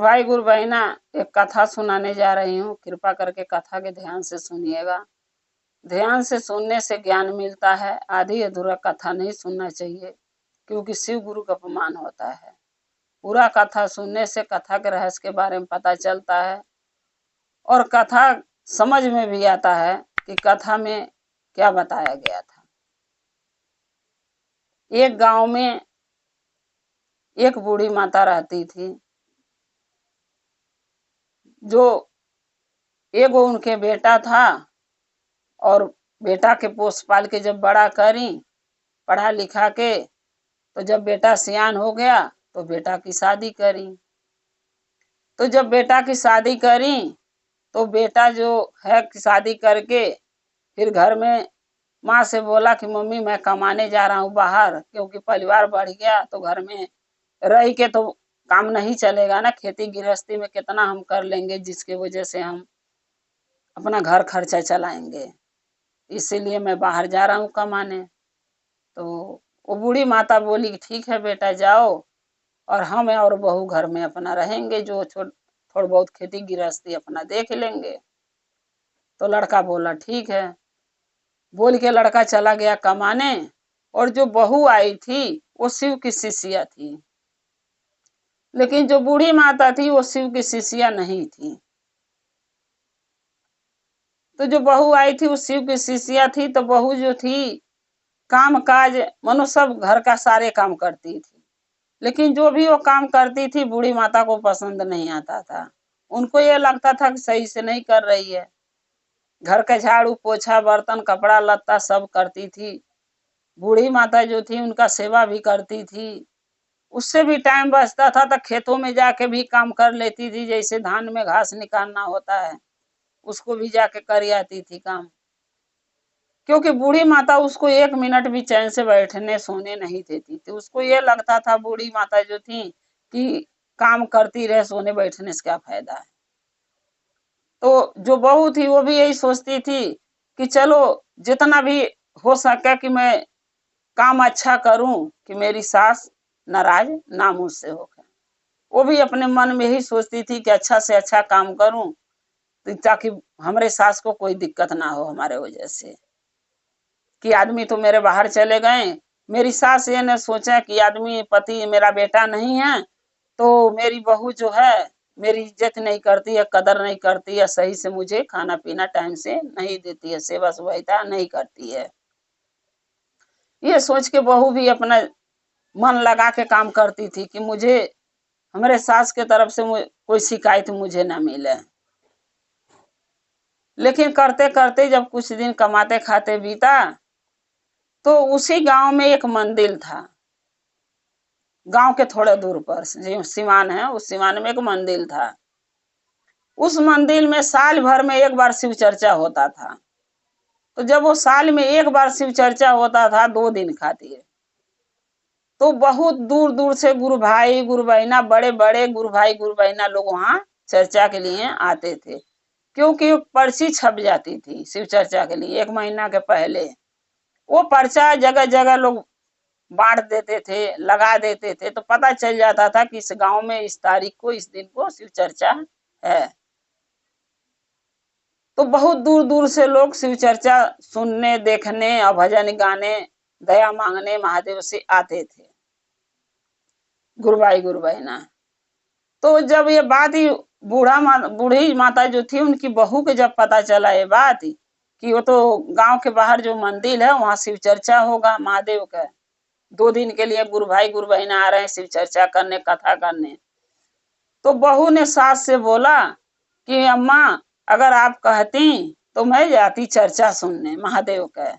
गुरु भाई गुरु बहना, एक कथा सुनाने जा रही हूँ। कृपा करके कथा के ध्यान से सुनिएगा। ध्यान से सुनने से ज्ञान मिलता है। आधी अधूरा कथा नहीं सुनना चाहिए, क्योंकि शिव गुरु का अपमान होता है। पूरा कथा सुनने से कथा के रहस्य के बारे में पता चलता है और कथा समझ में भी आता है कि कथा में क्या बताया गया था। एक गांव में एक बूढ़ी माता रहती थी, जो एगो उनके बेटा था और बेटा के पोस पाल के जब बड़ा करी, पढ़ा लिखा के, तो जब बेटा सियान हो गया तो बेटा की शादी करी। तो जब बेटा की शादी करी तो बेटा जो है शादी करके फिर घर में माँ से बोला कि मम्मी मैं कमाने जा रहा हूँ बाहर, क्योंकि परिवार बढ़ गया तो घर में रह के तो काम नहीं चलेगा ना। खेती गृहस्थी में कितना हम कर लेंगे जिसके वजह से हम अपना घर खर्चा चलाएंगे, इसीलिए मैं बाहर जा रहा हूँ कमाने। तो वो बूढ़ी माता बोली कि ठीक है बेटा जाओ, और हम और बहू घर में अपना रहेंगे, जो थोड़ा बहुत खेती गृहस्थी अपना देख लेंगे। तो लड़का बोला ठीक है। बोल के लड़का चला गया कमाने, और जो बहू आई थी वो शिव की शिष्या थी, लेकिन जो बूढ़ी माता थी वो शिव की शिष्या नहीं थी। तो जो बहू आई थी वो शिव की शिष्या थी। तो बहू जो थी काम काज मनो सब घर का सारे काम करती थी, लेकिन जो भी वो काम करती थी बूढ़ी माता को पसंद नहीं आता था। उनको ये लगता था कि सही से नहीं कर रही है। घर का झाड़ू पोछा बर्तन कपड़ा लत्ता सब करती थी। बूढ़ी माता जो थी उनका सेवा भी करती थी। उससे भी टाइम बचता था तो खेतों में जाके भी काम कर लेती थी, जैसे धान में घास निकालना होता है उसको भी जाके कर आती थी काम। क्योंकि बूढ़ी माता उसको एक मिनट भी चैन से बैठने सोने नहीं देती थी। उसको ये लगता था बूढ़ी माता जो थी कि काम करती रहे, सोने बैठने से क्या फायदा है। तो जो बहू थी वो भी यही सोचती थी कि चलो जितना भी हो सके कि मैं काम अच्छा करूं कि मेरी सास नाराज ना मुझसे हो। वो भी अपने मन में ही सोचती थी कि अच्छा से अच्छा काम करूं ताकि हमारे सास को कोई दिक्कत ना हो हमारे वजह से, कि आदमी तो मेरे बाहर चले गए। मेरी सास ये ने सोचा कि आदमी पति मेरा बेटा नहीं है तो मेरी बहू जो है मेरी इज्जत नहीं करती है, कदर नहीं करती है, सही से मुझे खाना पीना टाइम से नहीं देती है, सेवा सुविधा नहीं करती है। ये सोच के बहू भी अपना मन लगा के काम करती थी कि मुझे हमारे सास के तरफ से कोई शिकायत मुझे ना मिले। लेकिन करते करते जब कुछ दिन कमाते खाते बीता, तो उसी गांव में एक मंदिर था। गांव के थोड़े दूर पर जो सिवान है उस सिवान में एक मंदिर था। उस मंदिर में साल भर में एक बार शिव चर्चा होता था। तो जब वो साल में एक बार शिव चर्चा होता था 2 दिन खातिर, तो बहुत दूर दूर से गुरु भाई गुरु बहना, बड़े बड़े गुरु भाई गुरु बहना लोग वहां चर्चा के लिए आते थे। क्योंकि पर्ची छप जाती थी शिव चर्चा के लिए 1 महीना के पहले। वो पर्चा जगह जगह लोग बांट देते थे, लगा देते थे, तो पता चल जाता था कि इस गांव में इस तारीख को इस दिन को शिव चर्चा है। तो बहुत दूर दूर से लोग शिव चर्चा सुनने देखने और भजन गाने दया मांगने महादेव से आते थे, गुरु भाई गुरु बहना। तो जब ये बात ही बूढ़ी माता जो थी उनकी बहू के जब पता चला ये बात कि वो तो गांव के बाहर जो मंदिर है वहां शिव चर्चा होगा महादेव का, 2 दिन के लिए गुरु भाई गुरु बहना आ रहे हैं शिव चर्चा करने, कथा करने। तो बहू ने सास से बोला कि अम्मा अगर आप कहती तो मैं जाती चर्चा सुनने महादेव का,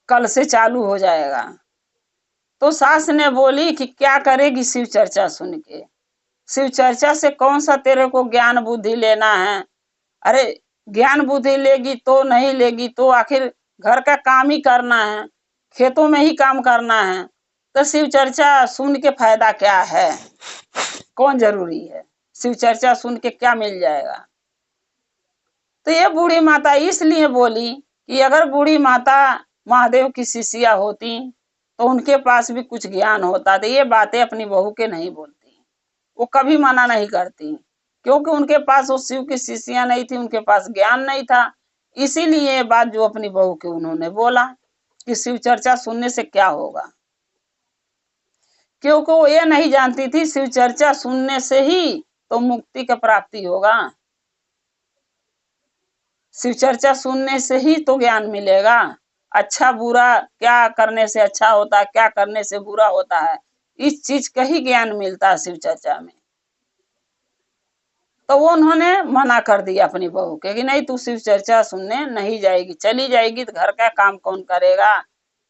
कल से चालू हो जाएगा। तो सास ने बोली कि क्या करेगी शिव चर्चा सुन के, शिव चर्चा से कौन सा तेरे को ज्ञान बुद्धि लेना है। अरे ज्ञान बुद्धि लेगी तो नहीं लेगी तो आखिर घर का काम ही करना है, खेतों में ही काम करना है, तो शिव चर्चा सुन के फायदा क्या है, कौन जरूरी है, शिव चर्चा सुन के क्या मिल जाएगा। तो ये बूढ़ी माता इसलिए बोली कि अगर बूढ़ी माता महादेव की शिष्या होती तो उनके पास भी कुछ ज्ञान होता। तो ये बातें अपनी बहू के नहीं बोलती, वो कभी मना नहीं करती, क्योंकि उनके पास वो शिव की शिष्यां नहीं थी, उनके पास ज्ञान नहीं था। इसीलिए ये बात जो अपनी बहू के उन्होंने बोला कि शिव चर्चा सुनने से क्या होगा, क्योंकि वो ये नहीं जानती थी शिव चर्चा सुनने से ही तो मुक्ति का प्राप्ति होगा, शिव चर्चा सुनने से ही तो ज्ञान मिलेगा। अच्छा बुरा क्या करने से अच्छा होता है, क्या करने से बुरा होता है, इस चीज का ही ज्ञान मिलता है शिव चर्चा में। तो वो उन्होंने मना कर दिया अपनी बहू के कि नहीं, तू शिव चर्चा सुनने नहीं जाएगी, चली जाएगी तो घर का काम कौन करेगा,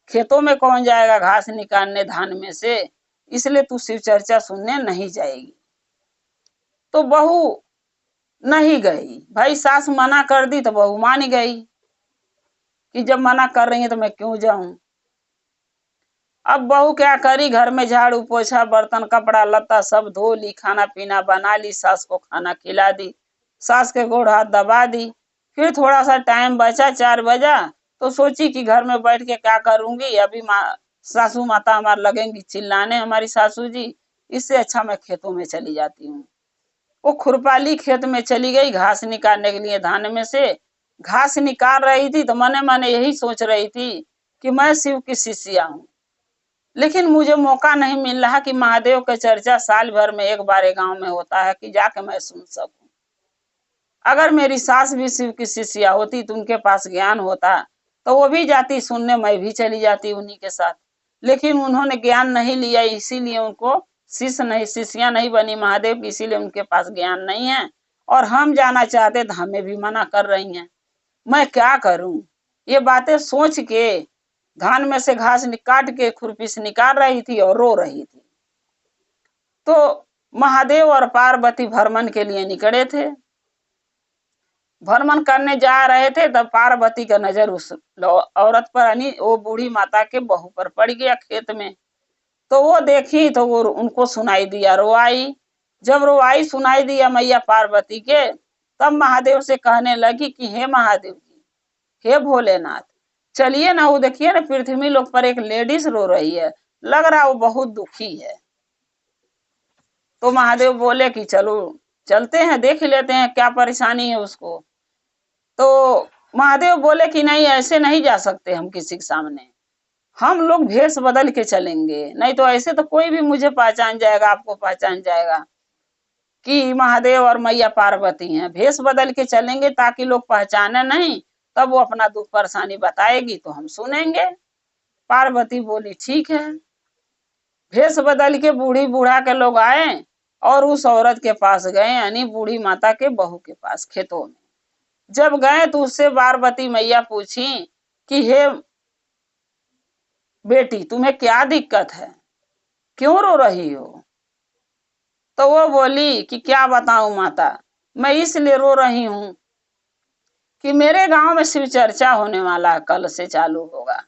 खेतों में कौन जाएगा घास निकालने धान में से, इसलिए तू शिव चर्चा सुनने नहीं जाएगी। तो बहू नहीं गई। भाई सास मना कर दी तो बहू मान गई कि जब मना कर रही है तो मैं क्यों जाऊं। अब बहू क्या करी, घर में झाड़ू पोछा बर्तन कपड़ा लत्ता सब धो ली, खाना पीना बना ली, सास को खाना खिला दी, सास के गोड़ हाथ दबा दी। फिर थोड़ा सा टाइम बचा, 4 बजा, तो सोची कि घर में बैठ के क्या करूंगी, अभी सासू माता हमारे लगेंगी चिल्लाने हमारी सासू जी, इससे अच्छा मैं खेतों में चली जाती हूँ। वो खुरपाली खेत में चली गई घास निकालने के लिए, धान में से घास निकाल रही थी तो मने मने यही सोच रही थी कि मैं शिव की शिष्या हूँ, लेकिन मुझे मौका नहीं मिल रहा कि महादेव का चर्चा साल भर में एक बार गांव में होता है कि जाके मैं सुन सकूं। अगर मेरी सास भी शिव की शिष्या होती तो उनके पास ज्ञान होता तो वो भी जाती सुनने, मैं भी चली जाती उन्हीं के साथ, लेकिन उन्होंने ज्ञान नहीं लिया, इसीलिए उनको शिष्य नहीं शिष्या नहीं बनी महादेव की, इसीलिए उनके पास ज्ञान नहीं है। और हम जाना चाहते तो हमें भी मना कर रही हैं, मैं क्या करूं। ये बातें सोच के धान में से घास काट के खुरपी से निकाल रही थी और रो रही थी। तो महादेव और पार्वती भ्रमण के लिए निकले थे, भ्रमण करने जा रहे थे, तब पार्वती का नजर उस औरत पर यानी वो बूढ़ी माता के बहू पर पड़ गया खेत में। तो वो देखी तो वो उनको सुनाई दिया, रोआई। जब रोआई सुनाई दिया मैया पार्वती के, तब महादेव से कहने लगी कि हे महादेव जी, हे भोलेनाथ, चलिए ना, वो देखिए ना पृथ्वी लोक पर एक लेडीज रो रही है, लग रहा वो बहुत दुखी है। तो महादेव बोले कि चलो चलते हैं, देख लेते हैं क्या परेशानी है उसको। तो महादेव बोले कि नहीं, ऐसे नहीं जा सकते हम किसी के सामने, हम लोग भेष बदल के चलेंगे, नहीं तो ऐसे तो कोई भी मुझे पहचान जाएगा, आपको पहचान जाएगा कि महादेव और मैया पार्वती हैं। भेष बदल के चलेंगे ताकि लोग पहचाने नहीं, तब वो अपना दुख परेशानी बताएगी तो हम सुनेंगे। पार्वती बोली ठीक है। भेष बदल के बूढ़ी बूढ़ा के लोग आए और उस औरत के पास गए, यानी बूढ़ी माता के बहू के पास खेतों में। जब गए तो उससे पार्वती मैया पूछी कि हे बेटी, तुम्हें क्या दिक्कत है, क्यों रो रही हो। तो वो बोली कि क्या बताऊं माता, मैं इसलिए रो रही हूं कि मेरे गांव में शिव चर्चा होने वाला है, कल से चालू होगा,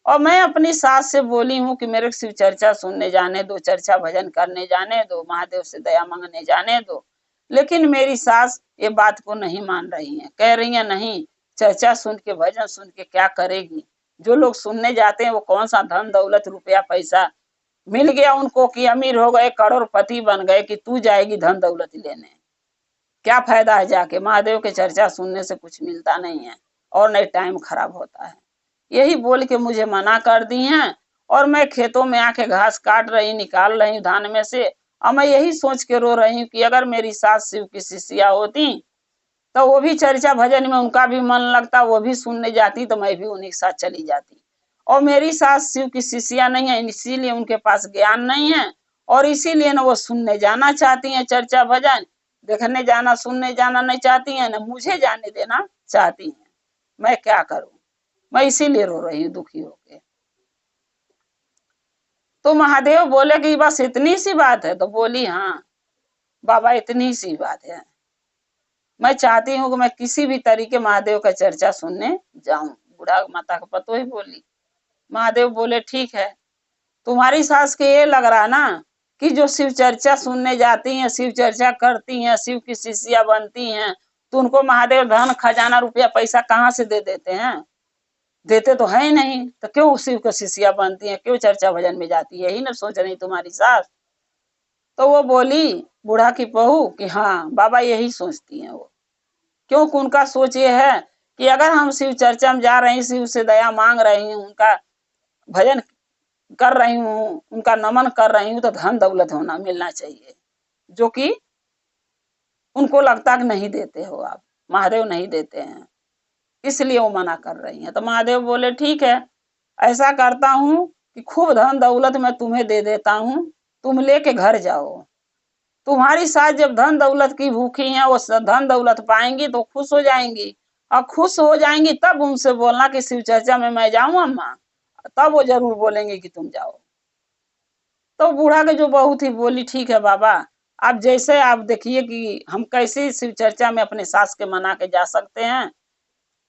और मैं अपनी सास से बोली हूँ कि मेरे शिव चर्चा सुनने जाने दो, चर्चा भजन करने जाने दो, महादेव से दया मांगने जाने दो। लेकिन मेरी सास ये बात को नहीं मान रही है, कह रही है नहीं, चर्चा सुन के भजन सुन के क्या करेगी, जो लोग सुनने जाते हैं वो कौन सा धन दौलत रुपया पैसा मिल गया उनको कि अमीर हो गए, करोड़पति बन गए, कि तू जाएगी धन दौलत लेने, क्या फायदा है जाके, महादेव के चर्चा सुनने से कुछ मिलता नहीं है और नहीं टाइम खराब होता है। यही बोल के मुझे मना कर दी हैं, और मैं खेतों में आके घास काट रही, निकाल रही धान में से, और मैं यही सोच के रो रही हूँ कि अगर मेरी सास शिव की शिष्या होती तो वो भी चर्चा भजन में उनका भी मन लगता, वो भी सुनने जाती तो मैं भी उन्हीं के साथ चली जाती। और मेरी सास शिव की शिष्या नहीं है, इसीलिए उनके पास ज्ञान नहीं है, और इसीलिए ना वो सुनने जाना चाहती हैं, चर्चा भजन देखने जाना सुनने जाना नहीं चाहती हैं, ना मुझे जाने देना चाहती हैं। मैं क्या करूं, मैं इसीलिए रो रही हूँ दुखी होके। तो महादेव बोले कि बस इतनी सी बात है। तो बोली हाँ बाबा, इतनी सी बात है, मैं चाहती हूँ कि मैं किसी भी तरीके महादेव का चर्चा सुनने जाऊं। बूढ़ा माता का पतो ही बोली। महादेव बोले ठीक है, तुम्हारी सास के ये लग रहा ना कि जो शिव चर्चा सुनने जाती हैं, शिव चर्चा करती हैं, शिव की शिष्या बनती हैं, तो उनको महादेव धन खजाना रुपया पैसा कहाँ से दे देते हैं, देते तो है ही नहीं, तो क्यों शिव की शिष्या बनती हैं, क्यों चर्चा भजन में जाती है, यही ना सोच रही तुम्हारी सास। तो वो बोली बूढ़ा की बहू कि हाँ बाबा यही सोचती हैं वो, क्योंकि उनका सोच ये है कि अगर हम शिव चर्चा में जा रही, शिव से दया मांग रही हूँ, उनका भजन कर रही हूँ, उनका नमन कर रही हूँ, तो धन दौलत होना मिलना चाहिए, जो कि उनको लगता कि नहीं देते हो आप, महादेव नहीं देते हैं, इसलिए वो मना कर रही हैं। तो महादेव बोले ठीक है, ऐसा करता हूँ कि खूब धन दौलत मैं तुम्हें दे देता हूँ, तुम लेके घर जाओ, तुम्हारी सास जब धन दौलत की भूखी हैं, वो धन दौलत पाएंगी तो खुश हो जाएंगी, और खुश हो जाएंगी तब उनसे बोलना कि शिव चर्चा में मैं जाऊं अम्मा, तब वो जरूर बोलेंगे कि तुम जाओ। तो बूढ़ा के जो बहू थी बोली ठीक है बाबा, आप जैसे आप देखिए कि हम कैसे शिव चर्चा में अपने सास के मना के जा सकते हैं,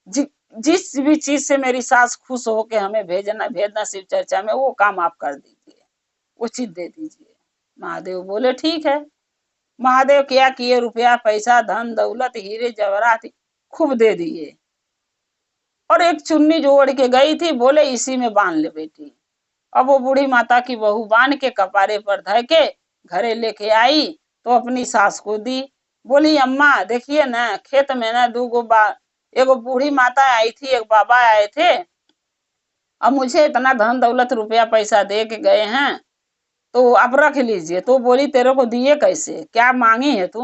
जि, जिस भी चीज से मेरी सास खुश हो के हमें भेजना शिव चर्चा में, वो काम आप कर दीजिए, उचित दे दीजिए। महादेव बोले ठीक है। महादेव क्या किए, रुपया पैसा धन दौलत हीरे जवाहरात खूब दे दिए, और एक चुन्नी जो ओढ़ के गई थी, बोले इसी में बांध ले बेटी। अब वो बूढ़ी माता की बहू बांध के कपारे पर धर के घरे लेके आई, तो अपनी सास को दी, बोली अम्मा देखिए ना, खेत में ना एगो बूढ़ी माता आई थी, एक बाबा आए थे, अब मुझे इतना धन दौलत रुपया पैसा दे के गए हैं, तो आप रख लीजिए। तो बोली तेरे को दिए कैसे, क्या मांगी है तू,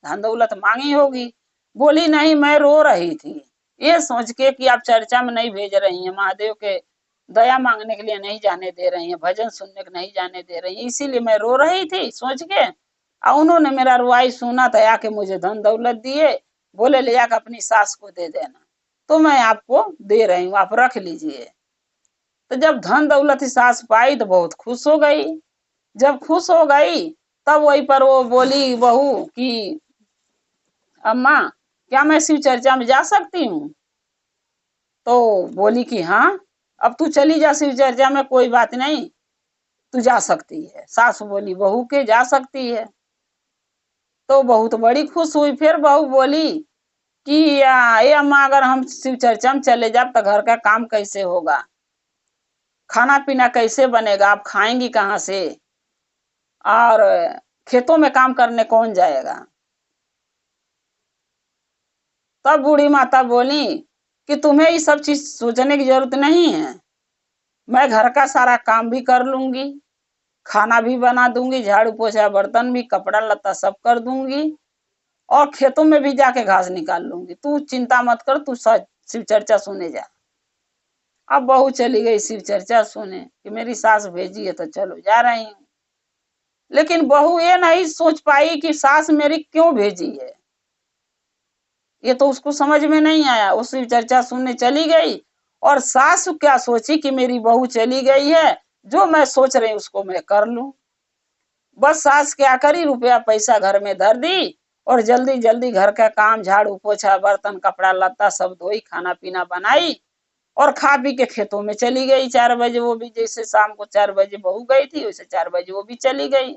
धन दौलत मांगी होगी। बोली नहीं, मैं रो रही थी, ये सोच के कि आप चर्चा में नहीं भेज रही हैं, महादेव के दया मांगने के लिए नहीं जाने दे रही हैं, भजन सुनने के नहीं जाने दे रही हैं, इसीलिए मैं रो रही थी सोच के, और उन्होंने मेरा रुआई सुना तो आके मुझे धन दौलत दिए, बोले ले जाकर अपनी सास को दे देना, तो मैं आपको दे रही हूँ, आप रख लीजिए। तो जब धन दौलत सास पाई तो बहुत खुश हो गई। जब खुश हो गई तब वही पर वो बोली बहू कि अम्मा क्या मैं शिव चर्चा में जा सकती हूँ, तो बोली कि हाँ अब तू चली जा शिव चर्चा में, कोई बात नहीं, तू जा सकती है। सास बोली बहू के जा सकती है, तो बहू तो बड़ी खुश हुई। फिर बहू बोली कि ये अम्मा अगर हम शिव चर्चा में चले जाए तो घर का काम कैसे होगा, खाना पीना कैसे बनेगा, आप खाएंगी कहाँ से, और खेतों में काम करने कौन जाएगा। तब बूढ़ी माता बोली कि तुम्हें ये सब चीज सोचने की जरूरत नहीं है, मैं घर का सारा काम भी कर लूंगी, खाना भी बना दूंगी, झाड़ू पोछा बर्तन भी, कपड़ा लत्ता सब कर दूंगी, और खेतों में भी जाके घास निकाल लूंगी, तू चिंता मत कर, तू शिव चर्चा सुने जा। अब बहू चली गई शिव चर्चा सुने कि मेरी सास भेजी है तो चलो जा रही हूँ। लेकिन बहू ये नहीं सोच पाई कि सास मेरी क्यों भेजी है, ये तो उसको समझ में नहीं आया। वो शिव चर्चा सुनने चली गई, और सास क्या सोची कि मेरी बहू चली गई है, जो मैं सोच रही उसको मैं कर लूं। बस सास क्या करी, रुपया पैसा घर में धर दी, और जल्दी जल्दी घर का काम, झाड़ू पोछा बर्तन कपड़ा लत्ता सब धोई, खाना पीना बनाई, और खा पी के खेतों में चली गई। 4 बजे वो भी, जैसे शाम को 4 बजे बहू गई थी, वैसे 4 बजे वो भी चली गई,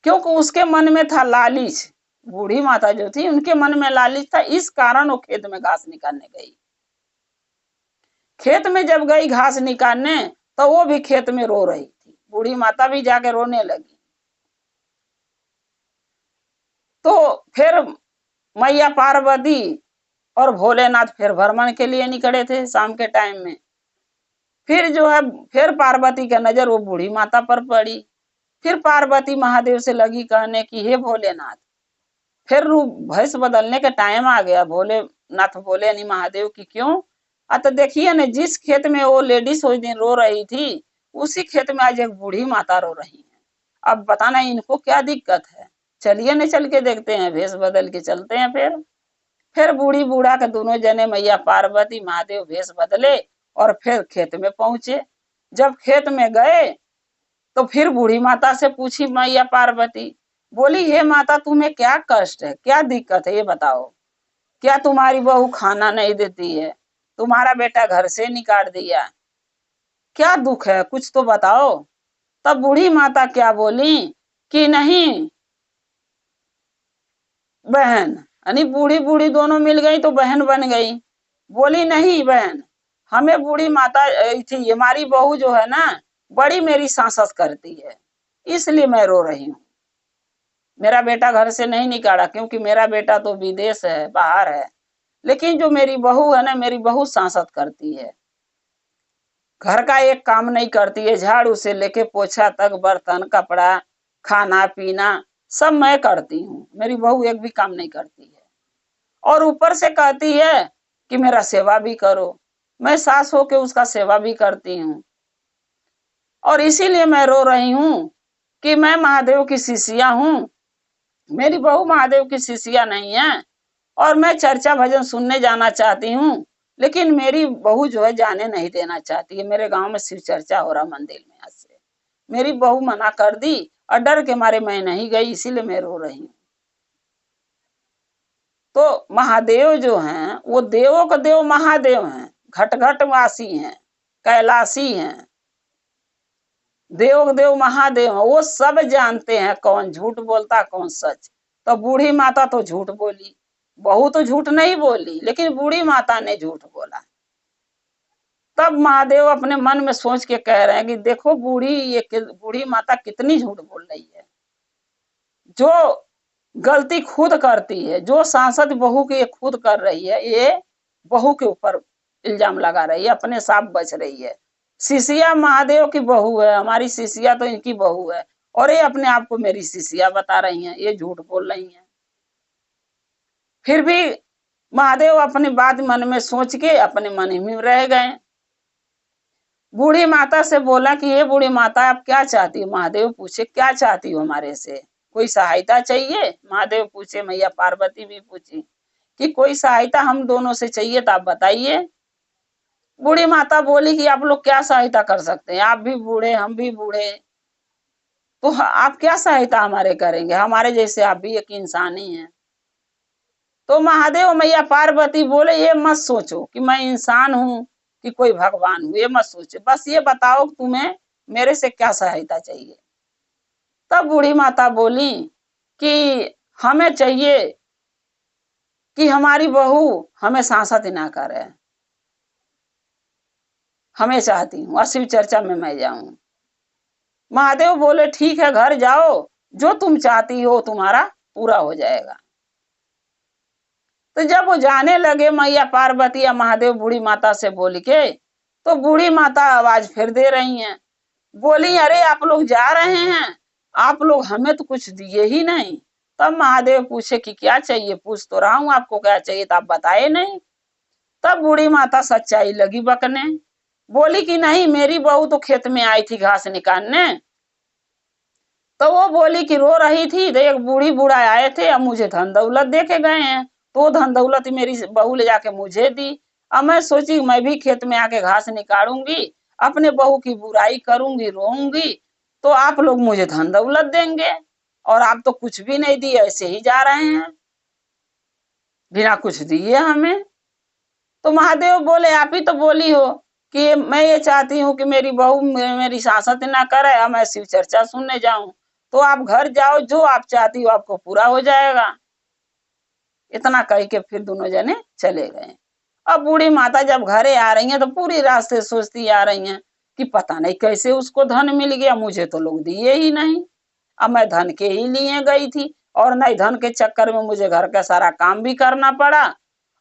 क्योंकि उसके मन में था लालच। बूढ़ी माता जो थी उनके मन में लालच था, इस कारण वो खेत में घास निकालने गई। खेत में जब गई घास निकालने, तो वो भी खेत में रो रही थी, बूढ़ी माता भी जाके रोने लगी। तो फिर मैया पार्वती और भोलेनाथ फिर भ्रमण के लिए निकले थे शाम के टाइम में। फिर जो है, फिर पार्वती का नजर वो बूढ़ी माता पर पड़ी। फिर पार्वती महादेव से लगी कहने की हे भोलेनाथ, फिर रूप भैंस बदलने का टाइम आ गया। भोलेनाथ बोले नहीं महादेव की क्यों, तो देखिए ना, जिस खेत में वो लेडीज उस दिन रो रही थी, उसी खेत में आज एक बूढ़ी माता रो रही है। अब बताना इनको क्या दिक्कत है, चलिए न चल के देखते हैं, भेष बदल के चलते हैं। फिर बूढ़ी बूढ़ा के दोनों जने, मैया पार्वती महादेव, भेष बदले और फिर खेत में पहुंचे। जब खेत में गए तो फिर बूढ़ी माता से पूछी मैया पार्वती, बोली हे माता तुम्हें क्या कष्ट है, क्या दिक्कत है, ये बताओ, क्या तुम्हारी बहू खाना नहीं देती है, तुम्हारा बेटा घर से निकाल दिया, क्या दुख है, कुछ तो बताओ। तब बूढ़ी माता क्या बोली कि नहीं बहन, यानी बूढ़ी बूढ़ी दोनों मिल गई तो बहन बन गई। बोली नहीं बहन, हमें बूढ़ी माता थी, हमारी बहू जो है ना, बड़ी मेरी सांसत करती है, इसलिए मैं रो रही हूँ। मेरा बेटा घर से नहीं निकाला, क्योंकि मेरा बेटा तो विदेश है, बाहर है। लेकिन जो मेरी बहू है ना, मेरी बहू सांसत करती है, घर का एक काम नहीं करती है। झाड़ू से लेके पोछा तक, बर्तन, कपड़ा, खाना पीना सब मैं करती हूँ। मेरी बहू एक भी काम नहीं करती है, और ऊपर से कहती है कि मेरा सेवा भी करो। मैं सास होके उसका सेवा भी करती हूँ, और इसीलिए मैं रो रही हूँ कि मैं महादेव की शिष्या हूँ, मेरी बहू महादेव की शिष्या नहीं है। और मैं चर्चा भजन सुनने जाना चाहती हूँ, लेकिन मेरी बहू जो है जाने नहीं देना चाहती है। मेरे गांव में शिव चर्चा हो रहा मंदिर में, आज से मेरी बहू मना कर दी, और डर के मारे मैं नहीं गई, इसीलिए मैं रो रही हूँ। तो महादेव जो हैं वो देवों का देव महादेव हैं, घट घट वासी हैं, कैलाशी हैं, देव देव महादेव हैं। वो सब जानते हैं कौन झूठ बोलता कौन सच। तो बूढ़ी माता तो झूठ बोली, बहू तो झूठ नहीं बोली, लेकिन बूढ़ी माता ने झूठ बोला। तब महादेव अपने मन में सोच के कह रहे हैं कि देखो बूढ़ी माता कितनी झूठ बोल रही है। जो गलती खुद करती है, जो सांसद बहू की खुद कर रही है, ये बहू के ऊपर इल्जाम लगा रही है, अपने साथ बच रही है। शिष्या महादेव की बहू है, हमारी शिष्या तो इनकी बहू है, और ये अपने आप को मेरी शिष्या बता रही हैं, ये झूठ बोल रही हैं। फिर भी महादेव अपनी बात मन में सोच के अपने मन में रह गए। बूढ़ी माता से बोला कि ये बूढ़ी माता आप क्या चाहती हो? महादेव पूछे क्या चाहती हो हमारे से, कोई सहायता चाहिए? महादेव पूछे, मैया पार्वती भी पूछी कि कोई सहायता हम दोनों से चाहिए तो आप बताइए। बूढ़ी माता बोली कि आप लोग क्या सहायता कर सकते हैं, आप भी बूढ़े हम भी बूढ़े, तो आप क्या सहायता हमारे करेंगे, हमारे जैसे आप भी एक इंसान ही हैं। तो महादेव मैया पार्वती बोले ये मत सोचो कि मैं इंसान हूँ कि कोई भगवान हूँ, ये मत सोचो, बस ये बताओ तुम्हें मेरे से क्या सहायता चाहिए। तब बूढ़ी माता बोली कि हमें चाहिए कि हमारी बहू हमें सांसत ना करे, हमें चाहती हूँ, और शिव चर्चा में मैं जाऊं। महादेव बोले ठीक है, घर जाओ, जो तुम चाहती हो तुम्हारा पूरा हो जाएगा। तो जब वो जाने लगे मैया पार्वती या महादेव बूढ़ी माता से बोल के, तो बूढ़ी माता आवाज फिर दे रही हैं, बोली अरे आप लोग जा रहे हैं, आप लोग हमें तो कुछ दिए ही नहीं। तब महादेव पूछे कि क्या चाहिए? पूछ तो रहा हूं आपको क्या चाहिए, तो आप बताए नहीं। तब बूढ़ी माता सच्चाई लगी बकने, बोली कि नहीं मेरी बहू तो खेत में आई थी घास निकालने। तो वो बोली कि रो रही थी, तो एक बूढ़ी बूढ़ा आए थे, अब मुझे धन दौलत दे के गए हैं, तो धन दौलत मेरी बहू ले जाके मुझे दी। अब मैं सोची मैं भी खेत में आके घास निकालूंगी, अपने बहू की बुराई करूंगी, रोऊंगी, तो आप लोग मुझे धन दौलत देंगे, और आप तो कुछ भी नहीं दिए, ऐसे ही जा रहे हैं बिना कुछ दिए हमें। तो महादेव बोले आप ही तो बोली हो कि मैं ये चाहती हूँ कि मेरी बहू मेरी सांसत ना करे, अब मैं शिव चर्चा सुनने जाऊं। तो आप घर जाओ, जो आप चाहती हो आपको पूरा हो जाएगा। इतना कह के फिर दोनों जने चले गए। अब बूढ़ी माता जब घरे आ रही हैं तो पूरी रास्ते सोचती आ रही हैं कि पता नहीं कैसे उसको धन मिल गया, मुझे तो लोग दिए ही नहीं। अब मैं धन के ही लिए गई थी, और नहीं धन के चक्कर में मुझे घर का सारा काम भी करना पड़ा,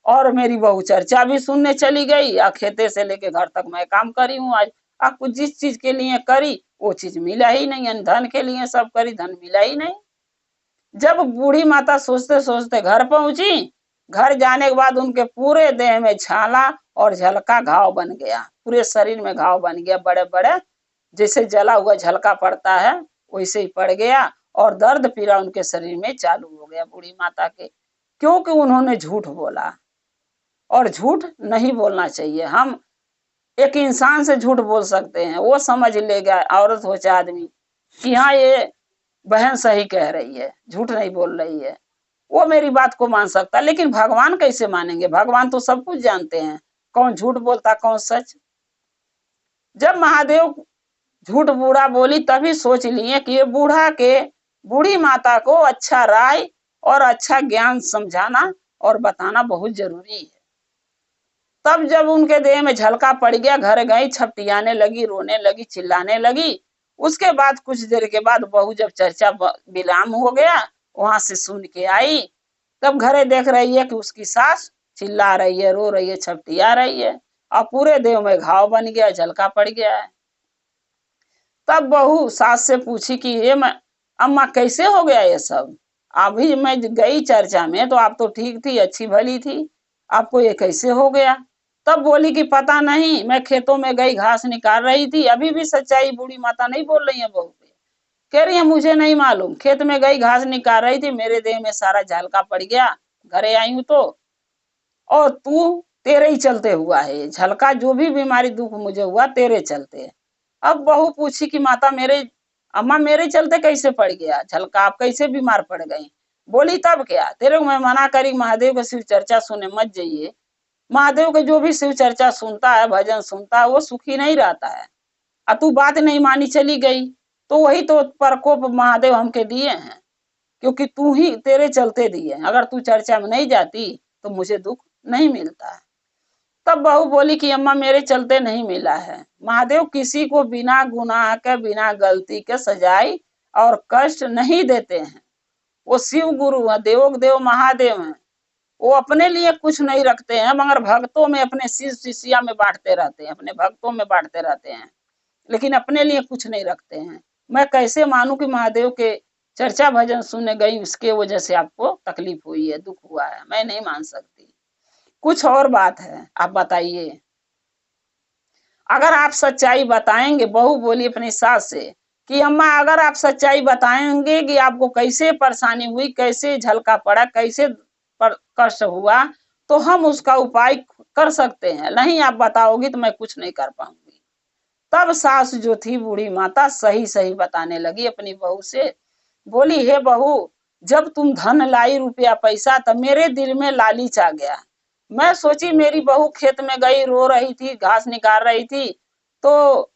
और मेरी बहू चर्चा भी सुनने चली गई, और खेते से लेके घर तक मैं काम करी हूँ आज। आपको जिस चीज के लिए करी वो चीज मिला ही नहीं, धन के लिए सब करी, धन मिला ही नहीं। जब बूढ़ी माता सोचते सोचते घर पहुंची, घर जाने के बाद उनके पूरे देह में छाला और झलका घाव बन गया, पूरे शरीर में घाव बन गया, बड़े बड़े जैसे जला हुआ झलका पड़ता है वैसे ही पड़ गया, और दर्द पीड़ा उनके शरीर में चालू हो गया बूढ़ी माता के, क्योंकि उन्होंने झूठ बोला। और झूठ नहीं बोलना चाहिए। हम एक इंसान से झूठ बोल सकते हैं, वो समझ लेगा, औरत हो चाहे आदमी, कि हाँ ये बहन सही कह रही है, झूठ नहीं बोल रही है, वो मेरी बात को मान सकता। लेकिन भगवान कैसे मानेंगे? भगवान तो सब कुछ जानते हैं, कौन झूठ बोलता कौन सच। जब महादेव झूठ बूढ़ा बोली तभी सोच लिए कि ये बूढ़ी माता को अच्छा राय और अच्छा ज्ञान समझाना और बताना बहुत जरूरी है। तब जब उनके देह में झलका पड़ गया, घर गई, छपटियाने लगी, रोने लगी, चिल्लाने लगी, उसके बाद कुछ देर के बाद बहू जब चर्चा विराम हो गया, वहां से सुन के आई, तब घरे देख रही है कि उसकी सास चिल्ला रही है, रो रही है, छपटिया रही है और पूरे देह में घाव बन गया, झलका पड़ गया है। तब बहू सास से पूछी कि ये अम्मा कैसे हो गया ये सब? अभी मैं गई चर्चा में तो आप तो ठीक थी, अच्छी भली थी, आपको ये कैसे हो गया? तब बोली कि पता नहीं, मैं खेतों में गई घास निकाल रही थी। अभी भी सच्चाई बूढ़ी माता नहीं बोल रही है बहू पे, कह रही है मुझे नहीं मालूम, खेत में गई घास निकाल रही थी, मेरे देह में सारा झलका पड़ गया, घरे आई हूँ तो, और तू तेरे ही चलते हुआ है झलका, जो भी बीमारी दुख मुझे हुआ तेरे चलते। अब बहू पूछी कि माता मेरे अम्मा मेरे चलते कैसे पड़ गया झलका, आप कैसे बीमार पड़ गई? बोली तब क्या, तेरे को मैं मना करी महादेव का शिव चर्चा सुने मत जाइए। महादेव के जो भी शिव चर्चा सुनता है, भजन सुनता है, वो सुखी नहीं रहता है। और तू बात नहीं मानी चली गई, तो वही तो प्रकोप महादेव हमके दिए हैं, क्योंकि तू ही तेरे चलते दिए। अगर तू चर्चा में नहीं जाती तो मुझे दुख नहीं मिलता है। तब बहू बोली कि अम्मा मेरे चलते नहीं मिला है, महादेव किसी को बिना गुनाह के, बिना गलती के सजाई और कष्ट नहीं देते हैं। वो शिव गुरु है, देवों देव महादेव हैं। वो अपने लिए कुछ नहीं रखते हैं, मगर भक्तों में, अपने शिष्य शिष्या में बांटते रहते हैं, अपने भक्तों में बांटते रहते हैं, लेकिन अपने लिए कुछ नहीं रखते हैं। मैं कैसे मानूं कि महादेव के चर्चा भजन सुनने गई उसके वजह से आपको तकलीफ हुई है, दुख हुआ है? मैं नहीं मान सकती। कुछ और बात है, आप बताइए। अगर आप सच्चाई बताएंगे, बहू बोली अपनी सास से कि अम्मा अगर आप सच्चाई बताएंगे कि आपको कैसे परेशानी हुई, कैसे झलका पड़ा, कैसे कष्ट हुआ, तो हम उसका उपाय कर सकते हैं। नहीं आप बताओगी तो मैं कुछ नहीं कर पाऊंगी। तब सास जो थी बूढ़ी माता सही सही बताने लगी अपनी बहू से। बोली हे बहू, जब तुम धन लाई रुपया पैसा, तब मेरे दिल में लालच आ गया। मैं सोची मेरी बहू खेत में गई, रो रही थी, घास निकाल रही थी, तो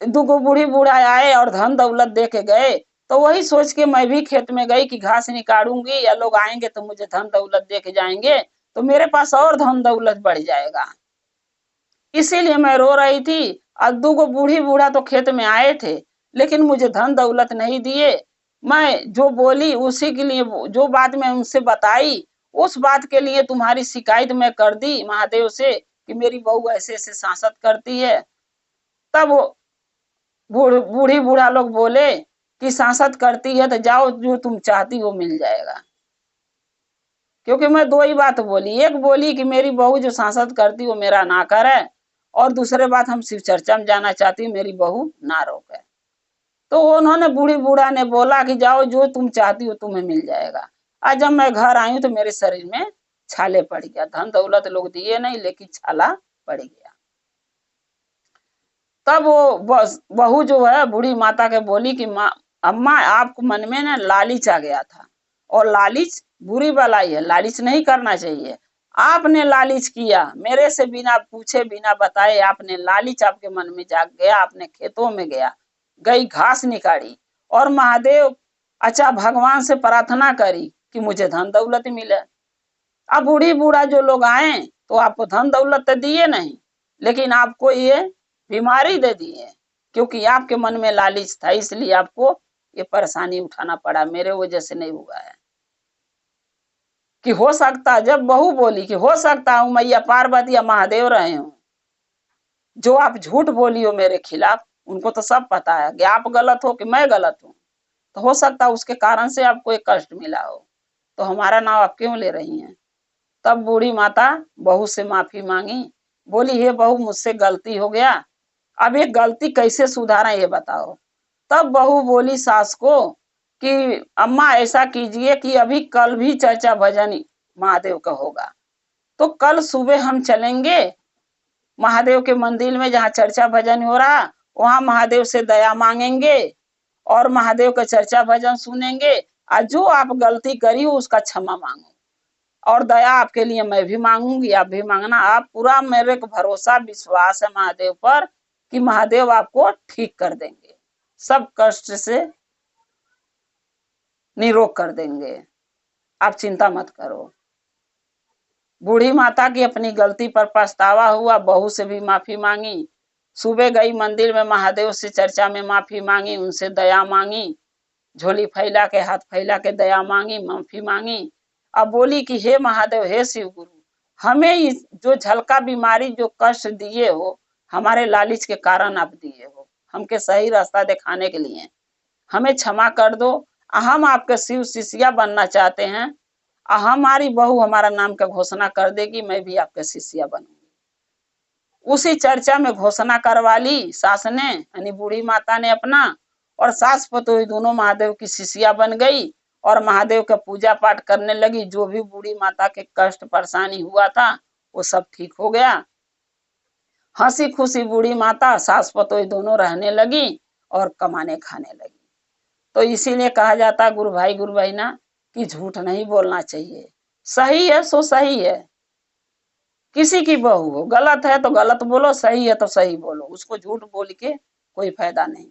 दुगो बूढ़ी बूढ़ा आए और धन दौलत दे के गए, तो वही सोच के मैं भी खेत में गई कि घास निकालूंगी, या लोग आएंगे तो मुझे धन दौलत दे के जाएंगे, तो मेरे पास और धन दौलत बढ़ जाएगा, इसीलिए मैं रो रही थी। और दुगो बूढ़ी बूढ़ा तो खेत में आए थे, लेकिन मुझे धन दौलत नहीं दिए। मैं जो बोली उसी के लिए, जो बात मैं उनसे बताई उस बात के लिए तुम्हारी शिकायत मैं कर दी महादेव से कि मेरी बहू ऐसे ऐसे सांसत करती है। तब बूढ़ी बूढ़ा लोग बोले कि सांसत करती है तो जाओ, जो तुम चाहती वो मिल जाएगा। क्योंकि मैं दो ही बात बोली, एक बोली कि मेरी बहू जो सांसद करती वो मेरा ना करे, और दूसरे बात हम शिव चर्चा में जाना चाहती, मेरी बहू ना रोके। तो उन्होंने बूढ़ी बूढ़ा ने बोला कि जाओ, जो तुम चाहती हो तुम्हें मिल जाएगा। आज जब मैं घर आई हूँ तो मेरे शरीर में छाले पड़ गया, धन दौलत लोग दिए नहीं, लेकिन छाला पड़ गया। तब वो बहू जो है बूढ़ी माता के बोली कि माँ अम्मा आपको मन में ना लालच आ गया था, और लालच बुरी बलाई है, लालच नहीं करना चाहिए। आपने लालच किया, मेरे से बिना पूछे बिना बताए आपने लालच आपके मन में जाग गया, आपने खेतों में गई घास निकाली, और महादेव अच्छा भगवान से प्रार्थना करी कि मुझे धन दौलत मिले। अब बूढ़ी बूढ़ा जो लोग आए तो आपको धन दौलत तो दिए नहीं, लेकिन आपको ये बीमारी दे दी है, क्योंकि आपके मन में लालच था, इसलिए आपको ये परेशानी उठाना पड़ा, मेरे वजह से नहीं हुआ है। कि हो सकता, जब बहू बोली कि हो सकता हूँ मैया पार्वती या महादेव रहे हूँ, जो आप झूठ बोली हो मेरे खिलाफ, उनको तो सब पता है कि आप गलत हो कि मैं गलत हूँ, तो हो सकता उसके कारण से आपको एक कष्ट मिला हो, तो हमारा नाम आप क्यों ले रही हैं? तब बूढ़ी माता बहू से माफी मांगी, बोली हे बहू मुझसे गलती हो गया, अब ये गलती कैसे सुधारा ये बताओ। तब बहू बोली सास को कि अम्मा ऐसा कीजिए कि अभी कल भी चर्चा भजन महादेव का होगा, तो कल सुबह हम चलेंगे महादेव के मंदिर में जहाँ चर्चा भजन हो रहा, वहां महादेव से दया मांगेंगे और महादेव का चर्चा भजन सुनेंगे, और जो आप गलती करी हो उसका क्षमा मांगो, और दया आपके लिए मैं भी मांगूंगी, आप भी मांगना। आप पूरा, मेरे को भरोसा विश्वास है महादेव पर कि महादेव आपको ठीक कर देंगे, सब कष्ट से निरोग कर देंगे, आप चिंता मत करो। बूढ़ी माता की अपनी गलती पर पछतावा हुआ, बहू से भी माफी मांगी, सुबह गई मंदिर में, महादेव से चर्चा में माफी मांगी, उनसे दया मांगी, झोली फैला के हाथ फैला के दया मांगी, माफी मांगी। अब बोली कि हे महादेव, हे शिव गुरु, हमें जो झलका बीमारी, जो कष्ट दिए हो, हमारे लालच के कारण आप दिए हो, हमके सही रास्ता दिखाने के लिए हमें क्षमा कर दो। हम आपके शिव शिष्या बनना चाहते हैं। हमारी बहू हमारा नाम का घोषणा कर देगी, मैं भी आपके शिष्या बनूंगी। उसी चर्चा में घोषणा करवा ली सास ने, यानी बूढ़ी माता ने अपना, और सास पतोही दोनों महादेव की शिष्या बन गई और महादेव का पूजा पाठ करने लगी। जो भी बूढ़ी माता के कष्ट परेशानी हुआ था वो सब ठीक हो गया। हंसी खुशी बूढ़ी माता सास पतोही दोनों रहने लगी और कमाने खाने लगी। तो इसीलिए कहा जाता गुरु भाई गुरु बहना कि झूठ नहीं बोलना चाहिए। सही है सो सही है, किसी की बहू हो, गलत है तो गलत बोलो, सही है तो सही बोलो, उसको झूठ बोल के कोई फायदा नहीं।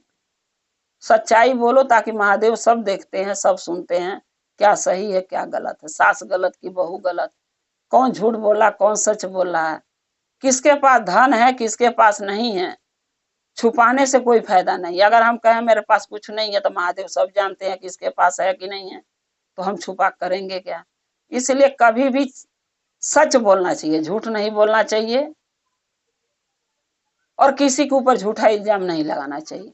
सच्चाई बोलो ताकि महादेव सब देखते हैं, सब सुनते हैं, क्या सही है क्या गलत है। सास गलत की बहू गलत, कौन झूठ बोला कौन सच बोल रहा है, किसके पास धन है किसके पास नहीं है, छुपाने से कोई फायदा नहीं। अगर हम कहें मेरे पास कुछ नहीं है तो महादेव सब जानते हैं किसके पास है कि नहीं है, तो हम छुपा करेंगे क्या। इसलिए कभी भी सच बोलना चाहिए, झूठ नहीं बोलना चाहिए, और किसी के ऊपर झूठा इल्जाम नहीं लगाना चाहिए,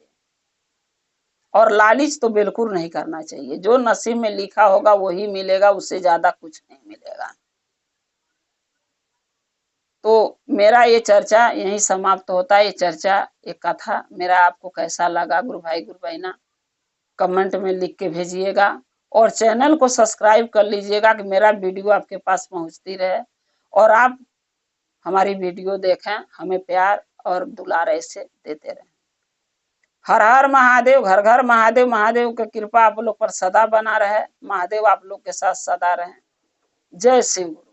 और लालच तो बिल्कुल नहीं करना चाहिए। जो नसीब में लिखा होगा वही मिलेगा, उससे ज्यादा कुछ नहीं मिलेगा। तो मेरा ये चर्चा यहीं समाप्त होता है। ये चर्चा, ये कथा मेरा आपको कैसा लगा गुरु भाई गुरु बहना, कमेंट में लिख के भेजिएगा, और चैनल को सब्सक्राइब कर लीजिएगा कि मेरा वीडियो आपके पास पहुंचती रहे, और आप हमारी वीडियो देखें, हमें प्यार और दुलार ऐसे देते रहें। हर हर महादेव, घर घर महादेव। महादेव की कृपा आप लोग पर सदा बना रहे, महादेव आप लोग के साथ सदा रहे। जय शिव गुरु।